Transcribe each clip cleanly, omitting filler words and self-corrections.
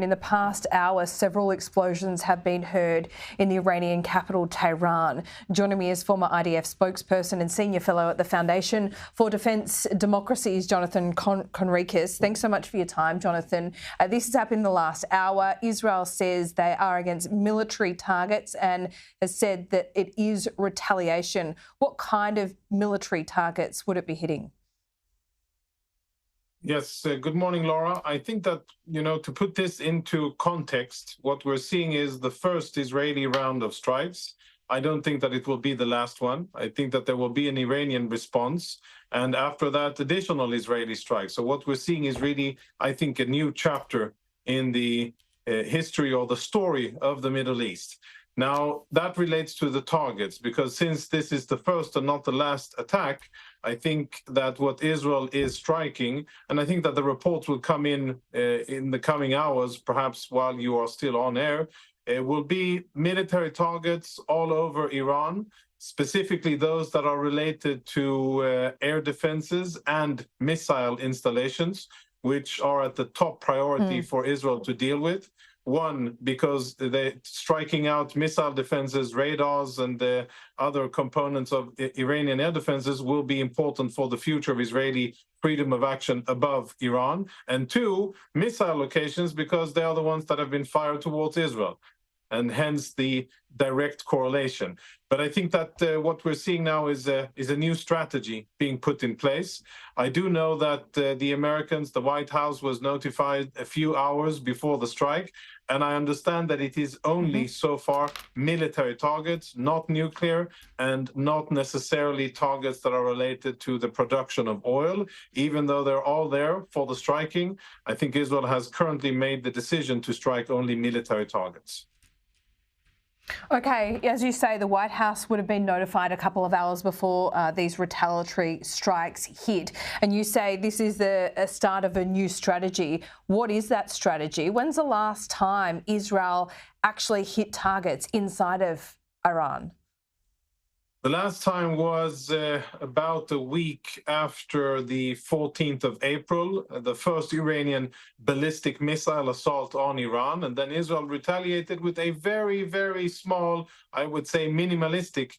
In the past hour, several explosions have been heard in the Iranian capital, Tehran. Joining me is former IDF spokesperson and senior fellow at the Foundation for Defence Democracies, Jonathan Conricus. Thanks so much for your time, Jonathan. This has happened in the last hour. Israel says they are against military targets and has said that it is retaliation. What kind of military targets would it be hitting? Yes, good morning, Laura. I think that, to put this into context, what we're seeing is the first Israeli round of strikes. I don't think that it will be the last one. I think that there will be an Iranian response, and after that, additional Israeli strikes. So what we're seeing is really, I think, a new chapter in the history or the story of the Middle East. Now, that relates to the targets, because since this is the first and not the last attack, I think that what Israel is striking, and I think that the reports will come in the coming hours, perhaps while you are still on air, will be military targets all over Iran, specifically those that are related to air defenses and missile installations, which are at the top priority for Israel to deal with. One, because they're striking out missile defenses, radars, and the other components of Iranian air defenses will be important for the future of Israeli freedom of action above Iran. And two, missile locations, because they are the ones that have been fired towards Israel, and hence the direct correlation. But I think that what we're seeing now is a new strategy being put in place. I do know that the Americans, the White House, was notified a few hours before the strike, and I understand that it is only so far military targets, not nuclear, and not necessarily targets that are related to the production of oil. Even though they're all there for the striking, I think Israel has currently made the decision to strike only military targets. Okay, as you say, the White House would have been notified a couple of hours before these retaliatory strikes hit. And you say this is the start of a new strategy. What is that strategy? When's the last time Israel actually hit targets inside of Iran? The last time was about a week after the 14th of April, the first Iranian ballistic missile assault on Iran. And then Israel retaliated with a very, very small, I would say minimalistic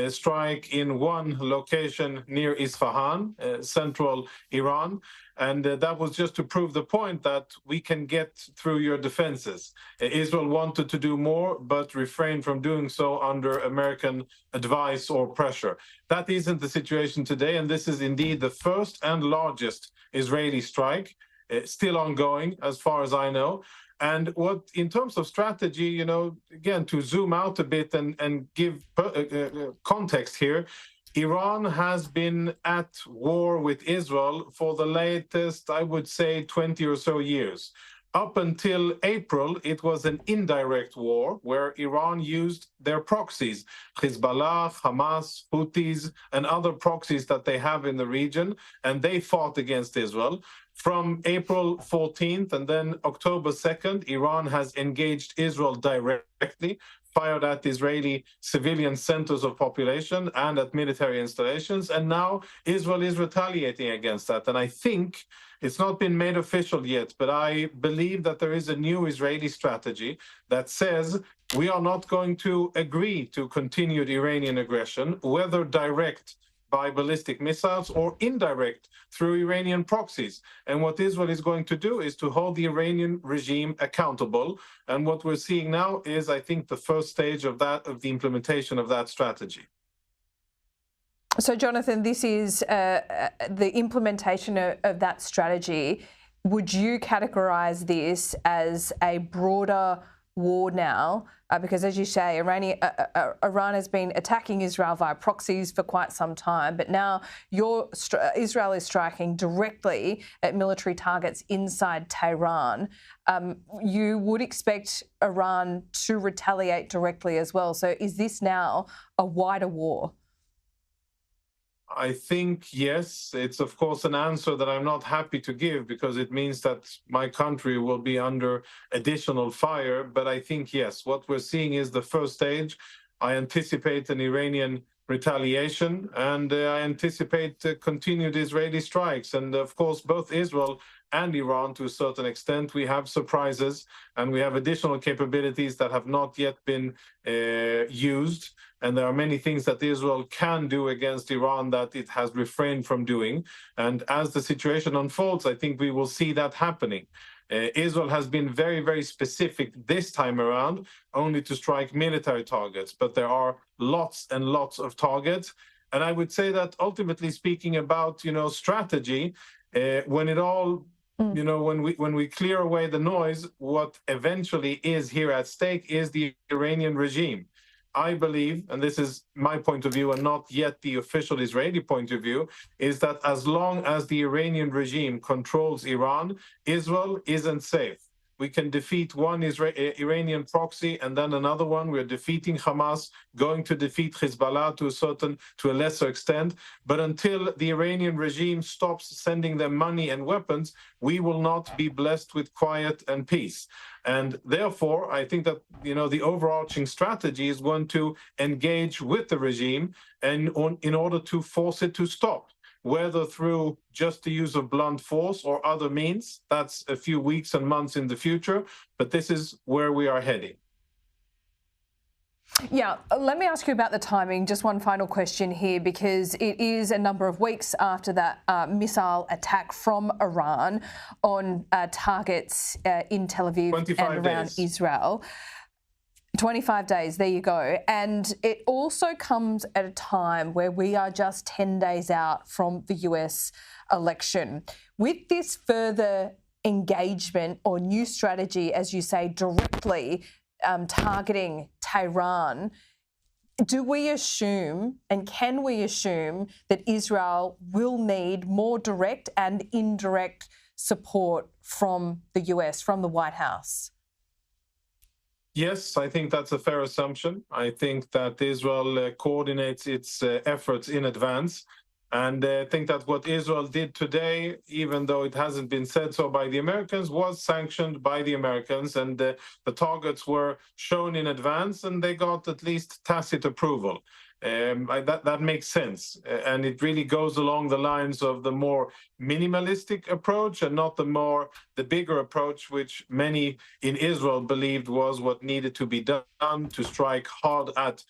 strike in one location near Isfahan, central Iran. And that was just to prove the point that we can get through your defenses. Israel wanted to do more, but refrained from doing so under American advice or pressure. That isn't the situation today, and this is indeed the first and largest Israeli strike, still ongoing as far as I know. And what, in terms of strategy, again, to zoom out a bit and give context here, Iran has been at war with Israel for the latest, I would say, 20 or so years. Up until April, it was an indirect war where Iran used their proxies, Hezbollah, Hamas, Houthis, and other proxies that they have in the region, and they fought against Israel. From April 14th and then October 2nd, Iran has engaged Israel directly, fired at Israeli civilian centers of population and at military installations, and now Israel is retaliating against that. And I think it's not been made official yet, but I believe that there is a new Israeli strategy that says we are not going to agree to continued Iranian aggression, whether direct by ballistic missiles or indirect through Iranian proxies. And what Israel is going to do is to hold the Iranian regime accountable. And what we're seeing now is, I think, the first stage of the implementation of that strategy. So, Jonathan, this is the implementation of that strategy. Would you categorise this as a broader war now? Because, as you say, Iran has been attacking Israel via proxies for quite some time, but now Israel is striking directly at military targets inside Tehran. You would expect Iran to retaliate directly as well. So is this now a wider war? I think, yes. It's, of course, an answer that I'm not happy to give because it means that my country will be under additional fire. But I think, yes, what we're seeing is the first stage. I anticipate an Iranian retaliation, and I anticipate continued Israeli strikes. And, of course, both Israel and Iran to a certain extent. We have surprises, and we have additional capabilities that have not yet been used. And there are many things that Israel can do against Iran that it has refrained from doing. And as the situation unfolds, I think we will see that happening. Israel has been very, very specific this time around, only to strike military targets, but there are lots and lots of targets. And I would say that ultimately speaking about, strategy, when it all, when we clear away the noise, what eventually is here at stake is the Iranian regime. I believe, and this is my point of view and not yet the official Israeli point of view, is that as long as the Iranian regime controls Iran, Israel isn't safe. We can defeat one Iranian proxy and then another one. We're defeating Hamas, going to defeat Hezbollah to a lesser extent. But until the Iranian regime stops sending them money and weapons, we will not be blessed with quiet and peace. And therefore, I think that, the overarching strategy is going to engage with the regime and in order to force it to stop, whether through just the use of blunt force or other means. That's a few weeks and months in the future, but this is where we are heading. Yeah, let me ask you about the timing. Just one final question here, because it is a number of weeks after that missile attack from Iran on targets in Tel Aviv and around Israel. 25 days, there you go. And it also comes at a time where we are just 10 days out from the US election. With this further engagement or new strategy, as you say, directly targeting Tehran, do we assume, and can we assume, that Israel will need more direct and indirect support from the US, from the White House? Yes, I think that's a fair assumption. I think that Israel coordinates its efforts in advance. And I think that what Israel did today, even though it hasn't been said so by the Americans, was sanctioned by the Americans. And the targets were shown in advance, and they got at least tacit approval. That makes sense. And it really goes along the lines of the more minimalistic approach and not the bigger approach, which many in Israel believed was what needed to be done to strike hard at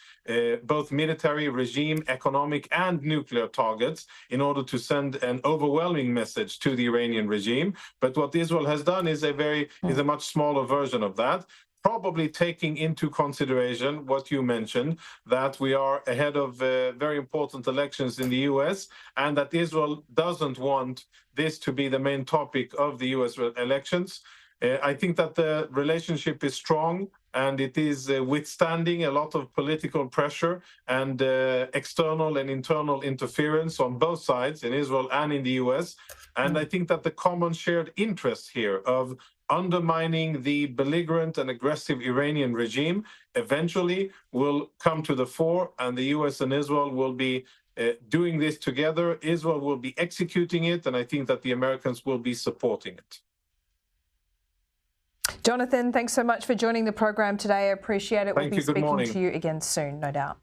both military, regime, economic and nuclear targets in order to send an overwhelming message to the Iranian regime. But what Israel has done is a much smaller version of that, probably taking into consideration what you mentioned, that we are ahead of very important elections in the US, and that Israel doesn't want this to be the main topic of the US elections. I think that the relationship is strong, and it is withstanding a lot of political pressure and external and internal interference on both sides, in Israel and in the US. And I think that the common shared interest here of undermining the belligerent and aggressive Iranian regime eventually will come to the fore, and the US and Israel will be doing this together. Israel will be executing it, and I think that the Americans will be supporting it. Jonathan, thanks so much for joining the program today. I appreciate it. We'll be speaking to you again soon, no doubt.